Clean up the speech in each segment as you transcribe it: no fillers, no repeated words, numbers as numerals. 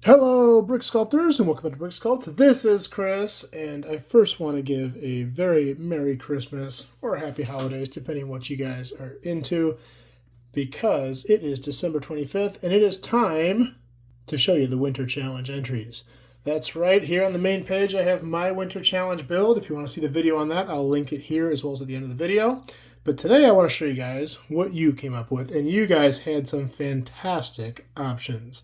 Hello, Brick Sculptors, and welcome back to Brick Sculpt. This is Chris, and I first want to give a very Merry Christmas or Happy Holidays, depending on what you guys are into, because it is December 25th, and it is time to show you the Winter Challenge entries. That's right, here on the main page I have my Winter Challenge build. If you want to see the video on that, I'll link it here as well as at the end of the video. But today I want to show you guys what you came up with, and you guys had some fantastic options.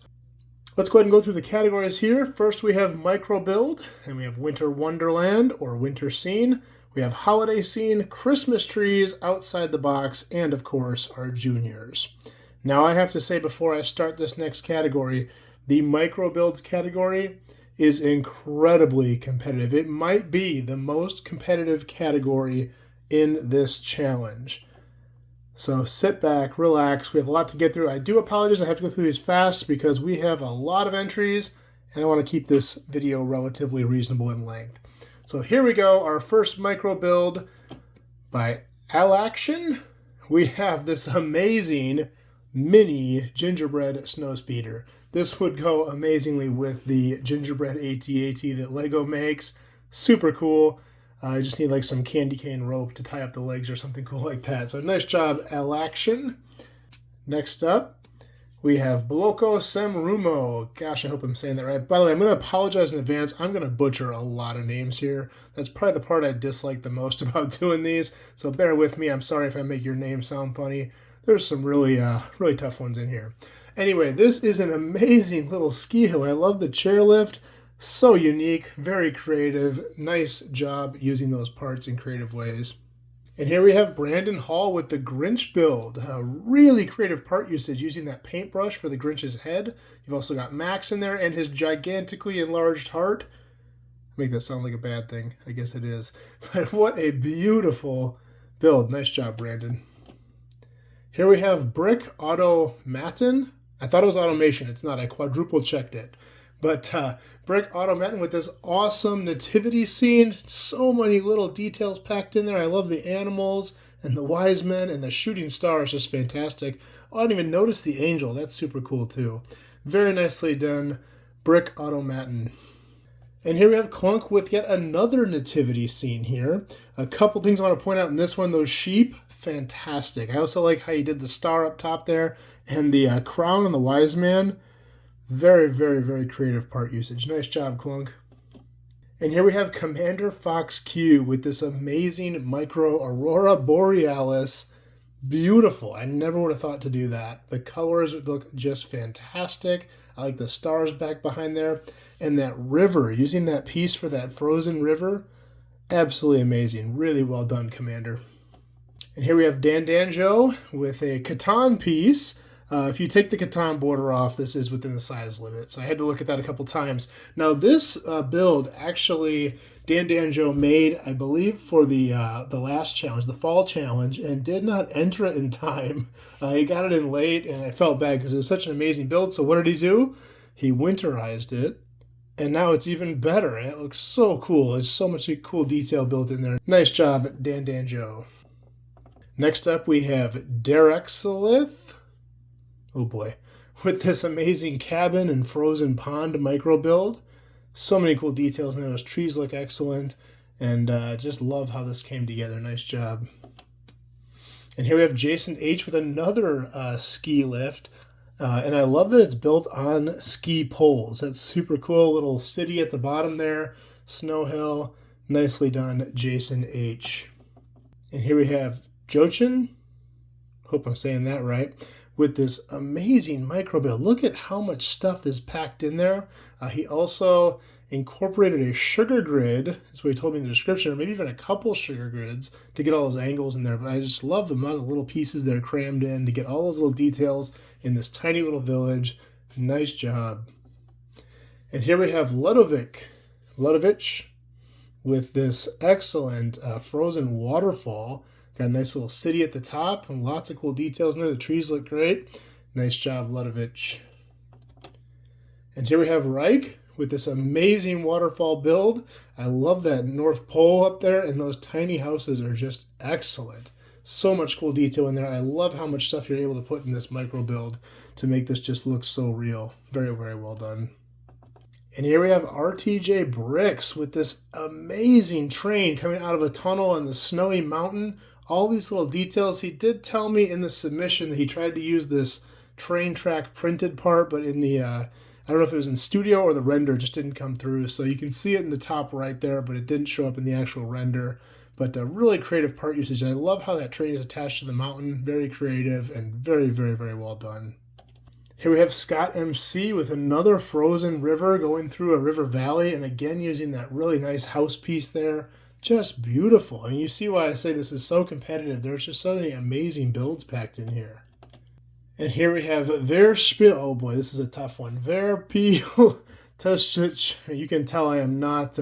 Let's go ahead and go through the categories here. First, we have micro build, and we have winter wonderland or winter scene. We have holiday scene, Christmas trees, outside the box, and of course, our juniors. Now, I have to say before I start this next category, the micro builds category is incredibly competitive. It might be the most competitive category in this challenge. So sit back, relax. We have a lot to get through. I do apologize. I have to go through these fast because we have a lot of entries and I want to keep this video relatively reasonable in length. So here we go. Our first micro build by Alaction. We have this amazing mini gingerbread snowspeeder. This would go amazingly with the gingerbread AT-AT that Lego makes. Super cool. I just need like some candy cane rope to tie up the legs or something cool like that. So nice job, Alaction. Next up, we have Bloco Semrumo. Gosh, I hope I'm saying that right. By the way, I'm going to apologize in advance. I'm going to butcher a lot of names here. That's probably the part I dislike the most about doing these. So bear with me. I'm sorry if I make your name sound funny. There's some really tough ones in here. Anyway, this is an amazing little ski hill. I love the chairlift. So unique, very creative. Nice job using those parts in creative ways. And here we have Brandon Hall with the Grinch build. Really creative part usage using that paintbrush for the Grinch's head. You've also got Max in there and his gigantically enlarged heart. Make that sound like a bad thing. I guess it is. But what a beautiful build. Nice job, Brandon. Here we have Brick Automaton. I thought it was automation. It's not. I quadruple checked it. But Brick Automaton with this awesome nativity scene. So many little details packed in there. I love the animals and the wise men, and the shooting star is just fantastic. Oh, I didn't even notice the angel. That's super cool too. Very nicely done, Brick Automaton. And here we have Clunk with yet another nativity scene here. A couple things I want to point out in this one. Those sheep, fantastic. I also like how you did the star up top there and the crown on the wise man. Very, very, very creative part usage. Nice job, Clunk. And here we have Commander Fox Q with this amazing micro Aurora Borealis. Beautiful. I never would have thought to do that. The colors look just fantastic. I like the stars back behind there. And that river, using that piece for that frozen river, absolutely amazing. Really well done, Commander. And here we have Dan Danjo with a Catan piece. If you take the Catan border off, this is within the size limit. So I had to look at that a couple times. Now this build actually Dan Danjo made, I believe, for the last challenge, the fall challenge, and did not enter it in time. He got it in late, and I felt bad because it was such an amazing build. So what did he do? He winterized it, and now it's even better. And it looks so cool. There's so much cool detail built in there. Nice job, Dan Danjo. Next up, we have Derexolith. Oh boy, with this amazing cabin and frozen pond micro build. So many cool details in there. Those trees look excellent, and just love how this came together. Nice job. And here we have Jason H with another ski lift, and I love that it's built on ski poles. That's super cool. Little city at the bottom there, snow hill. Nicely done, Jason H. And here we have Jochin. Hope I'm saying that right. With this amazing micro build. Look at how much stuff is packed in there. He also incorporated a sugar grid, that's what he told me in the description, or maybe even a couple sugar grids to get all those angles in there. But I just love the amount of little pieces that are crammed in to get all those little details in this tiny little village. Nice job. And here we have Ludovich with this excellent frozen waterfall. Got a nice little city at the top and lots of cool details in there. The trees look great. Nice job, Ludovich. And here we have Reich with this amazing waterfall build. I love that North Pole up there, and those tiny houses are just excellent. So much cool detail in there. I love how much stuff you're able to put in this micro build to make this just look so real. Very, very well done. And here we have RTJ Bricks with this amazing train coming out of a tunnel on the snowy mountain. All these little details. He did tell me in the submission that he tried to use this train track printed part, but in the, I don't know if it was in studio or the render, just didn't come through. So you can see it in the top right there, but it didn't show up in the actual render. But really creative part usage. I love how that train is attached to the mountain. Very creative and very, very, very well done. Here we have Scott MC with another frozen river going through a river valley, and again using that really nice house piece there. Just beautiful. And you see why I say this is so competitive. There's just so many amazing builds packed in here. And here we have Verspiel. Oh boy, this is a tough one. Verspiel. You can tell I am not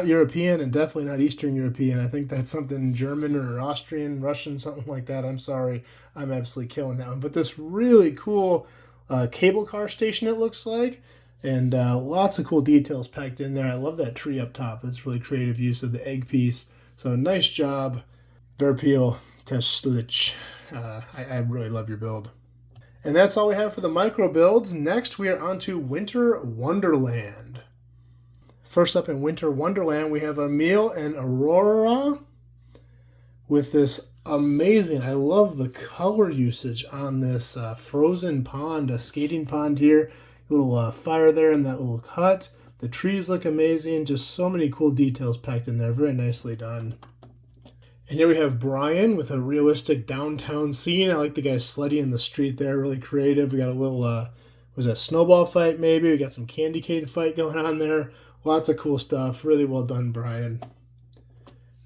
European and definitely not Eastern European. I think that's something German or Austrian, Russian, something like that. I'm sorry. I'm absolutely killing that one. But this really cool cable car station, it looks like. And lots of cool details packed in there. I love that tree up top. It's really creative use of the egg piece. So nice job, Verspiel Teslich. I really love your build. And that's all we have for the micro builds. Next, we are on to Winter Wonderland. First up in Winter Wonderland, we have Emil and Aurora with this amazing, I love the color usage on this frozen pond, a skating pond here. Little fire there in that little hut. The trees look amazing. Just so many cool details packed in there. Very nicely done. And here we have Brian with a realistic downtown scene. I like the guy sledding in the street there. Really creative. We got a little, was that snowball fight maybe? We got some candy cane fight going on there. Lots of cool stuff. Really well done, Brian.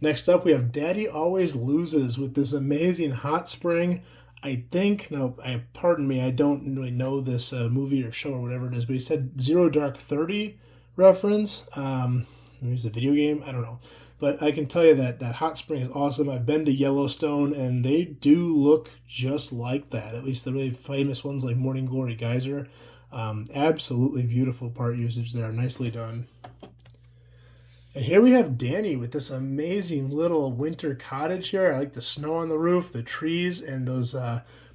Next up, we have Daddy Always Loses with this amazing hot spring. Pardon me, I don't really know this movie or show or whatever it is, but he said Zero Dark 30 reference. Maybe it's a video game, I don't know. But I can tell you that hot spring is awesome. I've been to Yellowstone, and they do look just like that. At least the really famous ones like Morning Glory Geyser. Absolutely beautiful part usage there. Nicely done. And here we have Danny with this amazing little winter cottage here. I like the snow on the roof, the trees, and those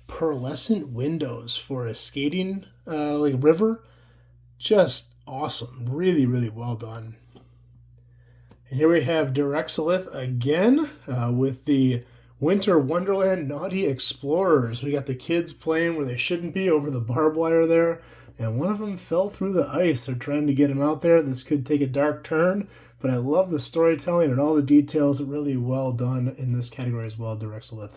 pearlescent windows for a skating river. Just awesome. Really, really well done. And here we have Direxolith again with the Winter Wonderland Naughty Explorers. We got the kids playing where they shouldn't be over the barbed wire there. And one of them fell through the ice. They're trying to get him out there. This could take a dark turn. But I love the storytelling and all the details. Really well done in this category as well, Direxolith.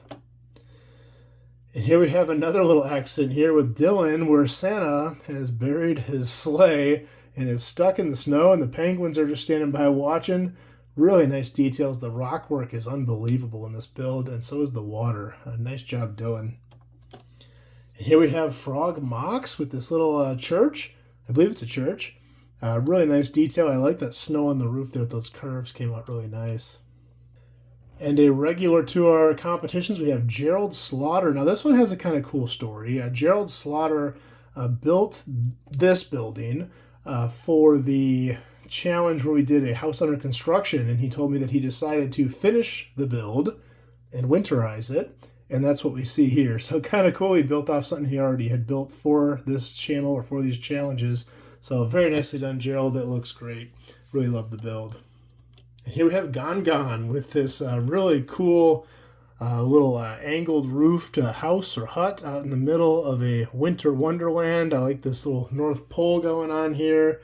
And here we have another little accident here with Dylan where Santa has buried his sleigh and is stuck in the snow, and the penguins are just standing by watching. Really nice details. The rock work is unbelievable in this build, and so is the water. Nice job, Dylan. And here we have Frog Mox with this little church. I believe it's a church. Really nice detail. I like that snow on the roof there with those curves. Came out really nice. And a regular to our competitions, we have Gerald Slaughter. Now this one has a kind of cool story. Gerald Slaughter built this building for the challenge where we did a house under construction, and he told me that he decided to finish the build and winterize it, and that's what we see here. So kind of cool. He built off something he already had built for this channel or for these challenges. So very nicely done, Gerald. It looks great. Really love the build. And here we have Gone with this really cool little angled roofed house or hut out in the middle of a winter wonderland. I like this little North Pole going on here.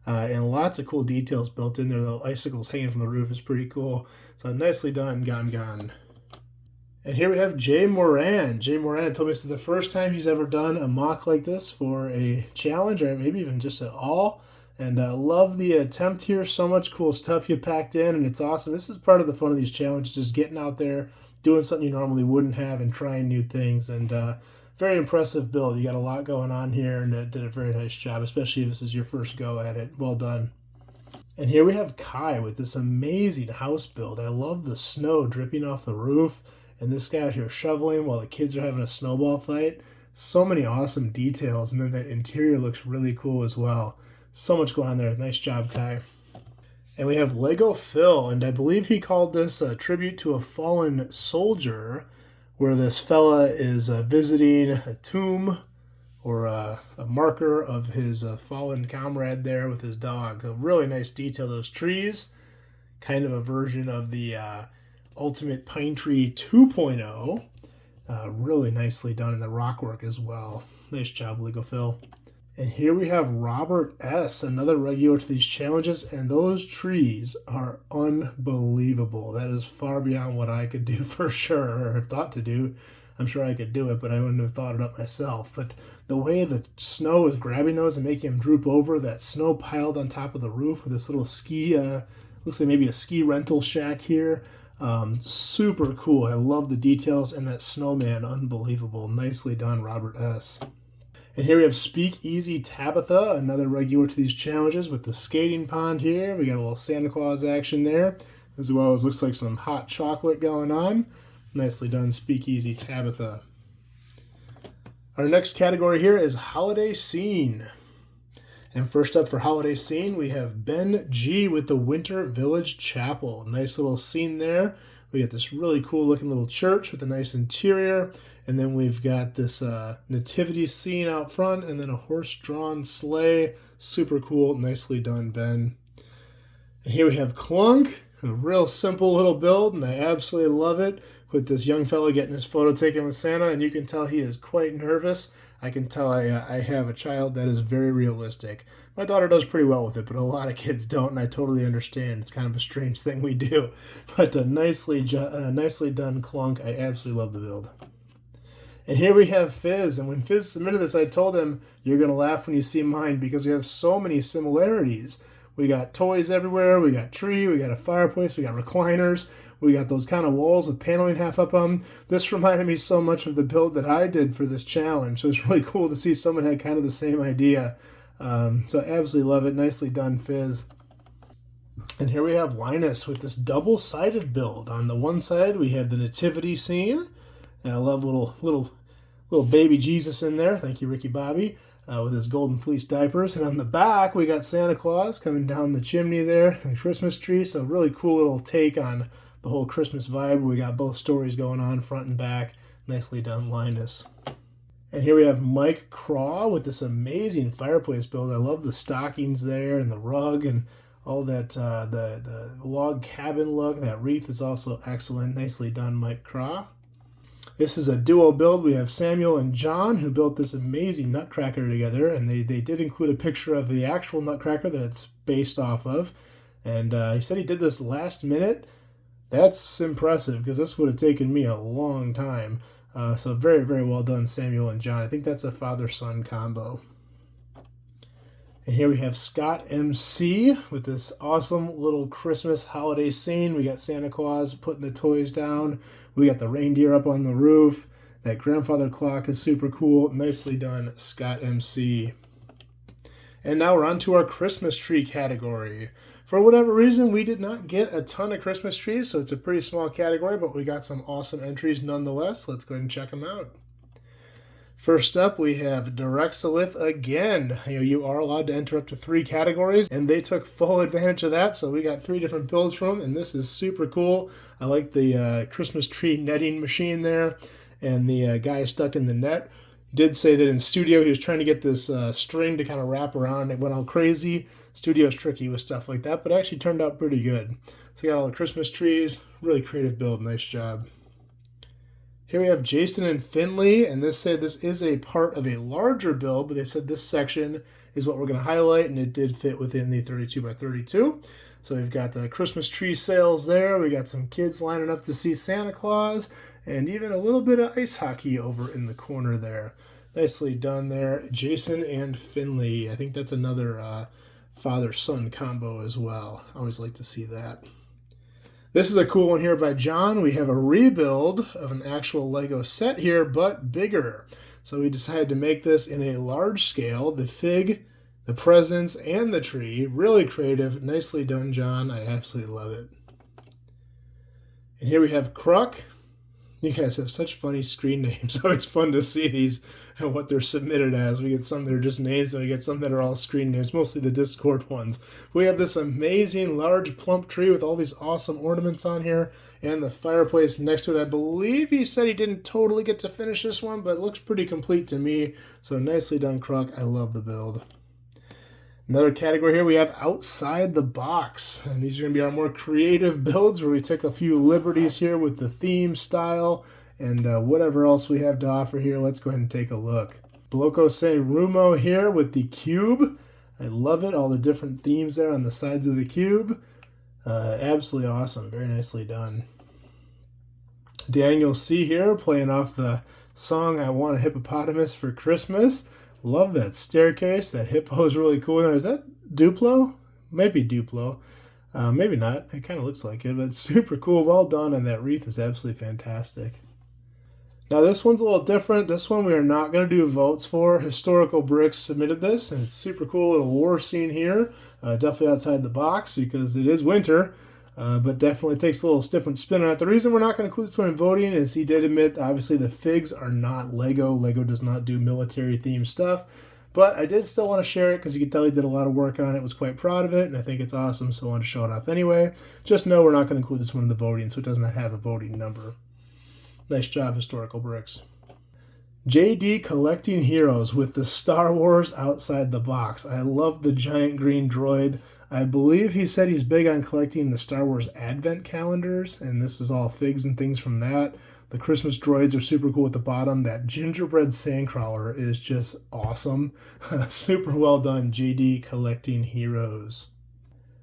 And lots of cool details built in there. The icicles hanging from the roof is pretty cool. So nicely done, Gone. And here we have Jay Moran. Jay Moran told me this is the first time he's ever done a mock like this for a challenge, or maybe even just at all. And love the attempt here. So much cool stuff you packed in, and it's awesome. This is part of the fun of these challenges, just getting out there, doing something you normally wouldn't have, and trying new things. And very impressive build. You got a lot going on here, and did a very nice job, especially if this is your first go at it. Well done. And here we have Kai with this amazing house build. I love the snow dripping off the roof, and this guy out here shoveling while the kids are having a snowball fight. So many awesome details, and then the interior looks really cool as well. So much going on there. Nice job, Kai. And we have Lego Phil, and I believe he called this a tribute to a fallen soldier, where this fella is visiting a tomb or a marker of his fallen comrade there with his dog. A really nice detail, those trees. Kind of a version of the Ultimate Pine Tree 2.0. Really nicely done in the rock work as well. Nice job, Lego Phil. And here we have Robert S., another regular to these challenges, and those trees are unbelievable. That is far beyond what I could do for sure, or have thought to do. I'm sure I could do it, but I wouldn't have thought it up myself. But the way the snow is grabbing those and making them droop over, that snow piled on top of the roof with this little ski, looks like maybe a ski rental shack here. Super cool. I love the details, and that snowman, unbelievable. Nicely done, Robert S. And here we have Speak Easy Tabitha, another regular to these challenges with the skating pond here. We got a little Santa Claus action there, as well as looks like some hot chocolate going on. Nicely done, Speak Easy Tabitha. Our next category here is Holiday Scene. And first up for Holiday Scene, we have Ben G with the Winter Village Chapel. Nice little scene there. We got this really cool looking little church with a nice interior. And then we've got this nativity scene out front and then a horse-drawn sleigh. Super cool. Nicely done, Ben. And here we have Clunk, a real simple little build, and I absolutely love it, with this young fellow getting his photo taken with Santa, and you can tell he is quite nervous. I can tell I have a child that is very realistic. My daughter does pretty well with it, but a lot of kids don't, and I totally understand. It's kind of a strange thing we do. But nicely done, Clunk. I absolutely love the build. And here we have Fizz, and when Fizz submitted this, I told him, you're going to laugh when you see mine because we have so many similarities. We got toys everywhere, we got tree, we got a fireplace, we got recliners, we got those kind of walls with paneling half up on them. This reminded me so much of the build that I did for this challenge, so it's really cool to see someone had kind of the same idea. So I absolutely love it. Nicely done, Fizz. And here we have Linus with this double-sided build. On the one side, we have the nativity scene. And I love little baby Jesus in there. Thank you, Ricky Bobby, with his golden fleece diapers. And on the back, we got Santa Claus coming down the chimney there, and a Christmas tree. So really cool little take on the whole Christmas vibe. We got both stories going on, front and back. Nicely done, Linus. And here we have Mike Craw with this amazing fireplace build. I love the stockings there and the rug and all that, the log cabin look. That wreath is also excellent. Nicely done, Mike Craw. This is a duo build. We have Samuel and John who built this amazing nutcracker together, and they did include a picture of the actual nutcracker that it's based off of. And he said he did this last minute. That's impressive because this would have taken me a long time. So very, very well done, Samuel and John. I think that's a father-son combo. And here we have Scott MC with this awesome little Christmas holiday scene. We got Santa Claus putting the toys down. We got the reindeer up on the roof. That grandfather clock is super cool. Nicely done, Scott MC. And now we're on to our Christmas tree category. For whatever reason, we did not get a ton of Christmas trees, so it's a pretty small category, but we got some awesome entries nonetheless. Let's go ahead and check them out. First up, we have Direxolith again. You are allowed to enter up to 3 categories, and they took full advantage of that, so we got 3 different builds from them, and this is super cool. I like the Christmas tree netting machine there, and the guy stuck in the net. He did say that in studio he was trying to get this string to kind of wrap around. It went all crazy. Studio's tricky with stuff like that, but it actually turned out pretty good. So you got all the Christmas trees. Really creative build. Nice job. Here we have Jason and Finley, and this said this is a part of a larger build, but they said this section is what we're going to highlight, and it did fit within the 32 by 32. So we've got the Christmas tree sales there. We got some kids lining up to see Santa Claus, and even a little bit of ice hockey over in the corner there. Nicely done there, Jason and Finley. I think that's another father-son combo as well. I always like to see that. This is a cool one here by John. We have a rebuild of an actual Lego set here, but bigger. So we decided to make this in a large scale. The fig, the presents, and the tree. Really creative. Nicely done, John. I absolutely love it. And here we have Kruk. You guys have such funny screen names. Always fun to see these. and what they're submitted as. We get some that are just names, and we get some that are all screen names, mostly the Discord ones. We have this amazing large plump tree with all these awesome ornaments on here, and the fireplace next to it. I believe he said he didn't totally get to finish this one, but it looks pretty complete to me. So nicely done, Kruk. I love the build. Another category here, we have outside the box. And these are going to be our more creative builds where we take a few liberties here with the theme, style, and whatever else we have to offer here. Let's go ahead and take a look. Bloco Se Rumo here with the cube. I love it. All the different themes there on the sides of the cube. Absolutely awesome. Very nicely done. Daniel C. here playing off the song I Want a Hippopotamus for Christmas. Love that staircase. That hippo is really cool. Is that Duplo? Maybe Duplo. Maybe not. It kind of looks like it, but it's super cool. Well done, and that wreath is absolutely fantastic. Now this one's a little different. This one we are not going to do votes for. Historical Bricks submitted this, and it's super cool little war scene here. Definitely outside the box because it is winter. But definitely takes a little different spin on it. The reason we're not going to include this one in voting is he did admit, obviously, the figs are not Lego. Lego does not do military-themed stuff. But I did still want to share it because you can tell he did a lot of work on it, was quite proud of it, and I think it's awesome, so I wanted to show it off anyway. Just know we're not going to include this one in the voting, so it does not have a voting number. Nice job, Historical Bricks. JD Collecting Heroes with the Star Wars outside the box. I love the giant green droid. I believe he said he's big on collecting the Star Wars Advent calendars, and this is all figs and things from that. The Christmas droids are super cool at the bottom. That gingerbread sandcrawler is just awesome. Super well done, JD Collecting Heroes.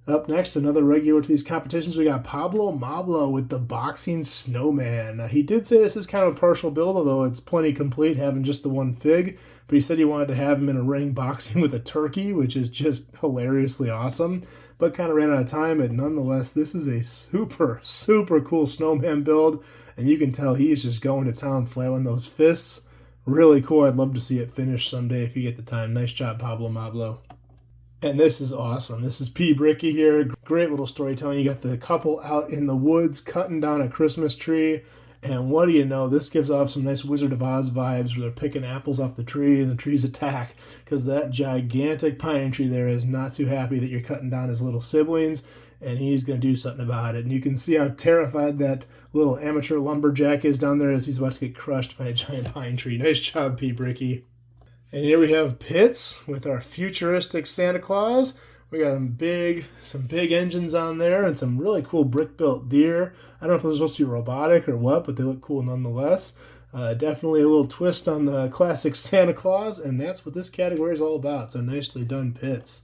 Up next, another regular to these competitions, we got Pablo Mablo with the Boxing Snowman. He did say this is kind of a partial build, although it's plenty complete, having just the one fig. But he said he wanted to have him in a ring boxing with a turkey, which is just hilariously awesome. But kind of ran out of time, and nonetheless, this is a super, super cool snowman build. And you can tell he's just going to town, flailing those fists. Really cool. I'd love to see it finished someday if you get the time. Nice job, Pablo Mablo. And this is awesome. This is P. Bricky here. Great little storytelling. You got the couple out in the woods cutting down a Christmas tree. And what do you know? This gives off some nice Wizard of Oz vibes where they're picking apples off the tree and the trees attack because that gigantic pine tree there is not too happy that you're cutting down his little siblings, and he's going to do something about it. And you can see how terrified that little amateur lumberjack is down there as he's about to get crushed by a giant pine tree. Nice job, P. Bricky. And here we have Pitts with our futuristic Santa Claus. We got some big engines on there and some really cool brick-built deer. I don't know if those are supposed to be robotic or what, but they look cool nonetheless. Definitely a little twist on the classic Santa Claus, and that's what this category is all about. So nicely done, Pitts.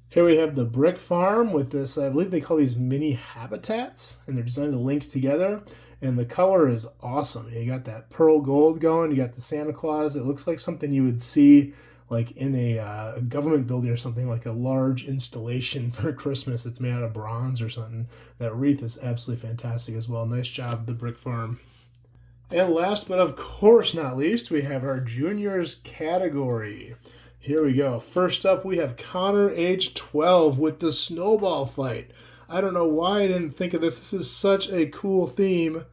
Here we have the brick farm with this, I believe they call these mini habitats, and they're designed to link together. And the color is awesome. You got that pearl gold going. You got the Santa Claus. It looks like something you would see like in a government building or something, like a large installation for Christmas that's made out of bronze or something. That wreath is absolutely fantastic as well. Nice job, the brick farm. And last but of course not least, we have our juniors category. Here we go. First up, we have Connor, age 12, with the snowball fight. I don't know why I didn't think of this. This is such a cool theme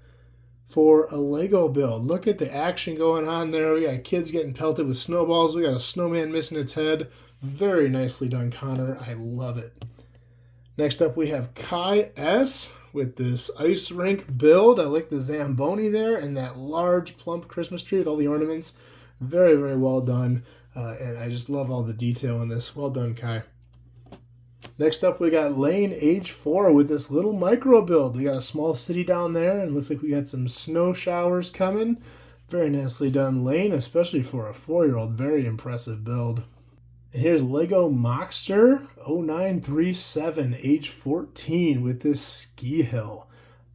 for a Lego build. Look at the action going on there. We got kids getting pelted with snowballs. We got a snowman missing its head. Very nicely done, Connor. I love it. Next up, we have Kai S. with this ice rink build. I like the Zamboni there and that large plump Christmas tree with all the ornaments. Very, very well done. And I just love all the detail in this. Well done, Kai. Next up, we got Lane, age 4, with this little micro build. We got a small city down there, and looks like we got some snow showers coming. Very nicely done, Lane, especially for a 4-year-old. Very impressive build. And here's Lego Mockster 0937, age 14, with this ski hill.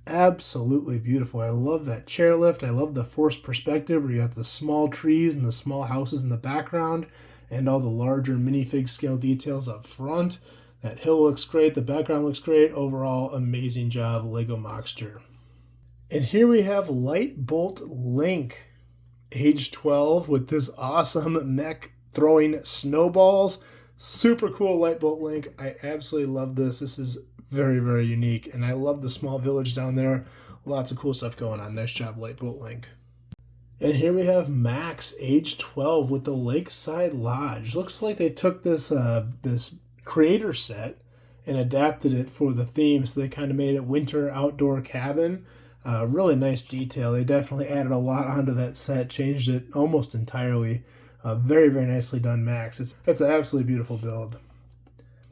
Absolutely beautiful. I love that chairlift. I love the forced perspective where you got the small trees and the small houses in the background and all the larger minifig scale details up front. That hill looks great. The background looks great. Overall, amazing job, Lego Mockster. And here we have Lightbolt Link, age 12, with this awesome mech throwing snowballs. Super cool Lightbolt Link. I absolutely love this. This is very, very unique. And I love the small village down there. Lots of cool stuff going on. Nice job, Lightbolt Link. And here we have Max, age 12, with the Lakeside Lodge. Looks like they took this this creator set and adapted it for the theme, so they kind of made it winter outdoor cabin. Really nice detail. They definitely added a lot onto that set, changed it almost entirely. Very, very nicely done, Max. It's an absolutely beautiful build.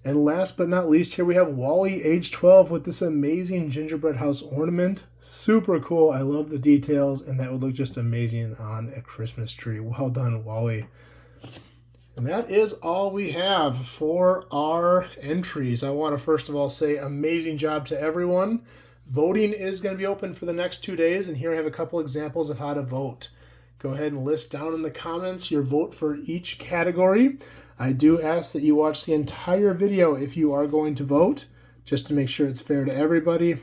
And last but not least, here we have Wally, age 12, with this amazing gingerbread house ornament. Super cool. I love the details, and that would look just amazing on a Christmas tree. Well done, Wally. And that is all we have for our entries. I want to first of all say amazing job to everyone. Voting is going to be open for the next 2 days, and here I have a couple examples of how to vote. Go ahead and list down in the comments your vote for each category. I do ask that you watch the entire video if you are going to vote, just to make sure it's fair to everybody.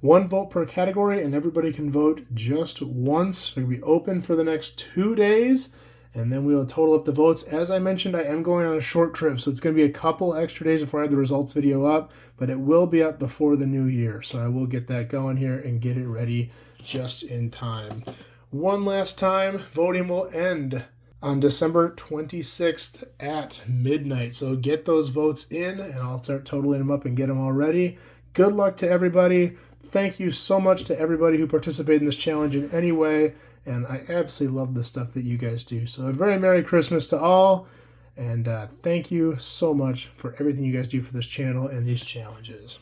1 vote per category, and everybody can vote just once. It'll be open for the next 2 days, and then we will total up the votes. As I mentioned, I am going on a short trip, so it's going to be a couple extra days before I have the results video up, but it will be up before the new year, so I will get that going here and get it ready just in time. One last time, voting will end on December 26th at midnight. So get those votes in, and I'll start totaling them up and get them all ready. Good luck to everybody. Thank you so much to everybody who participated in this challenge in any way, and I absolutely love the stuff that you guys do. So a very Merry Christmas to all, and thank you so much for everything you guys do for this channel and these challenges.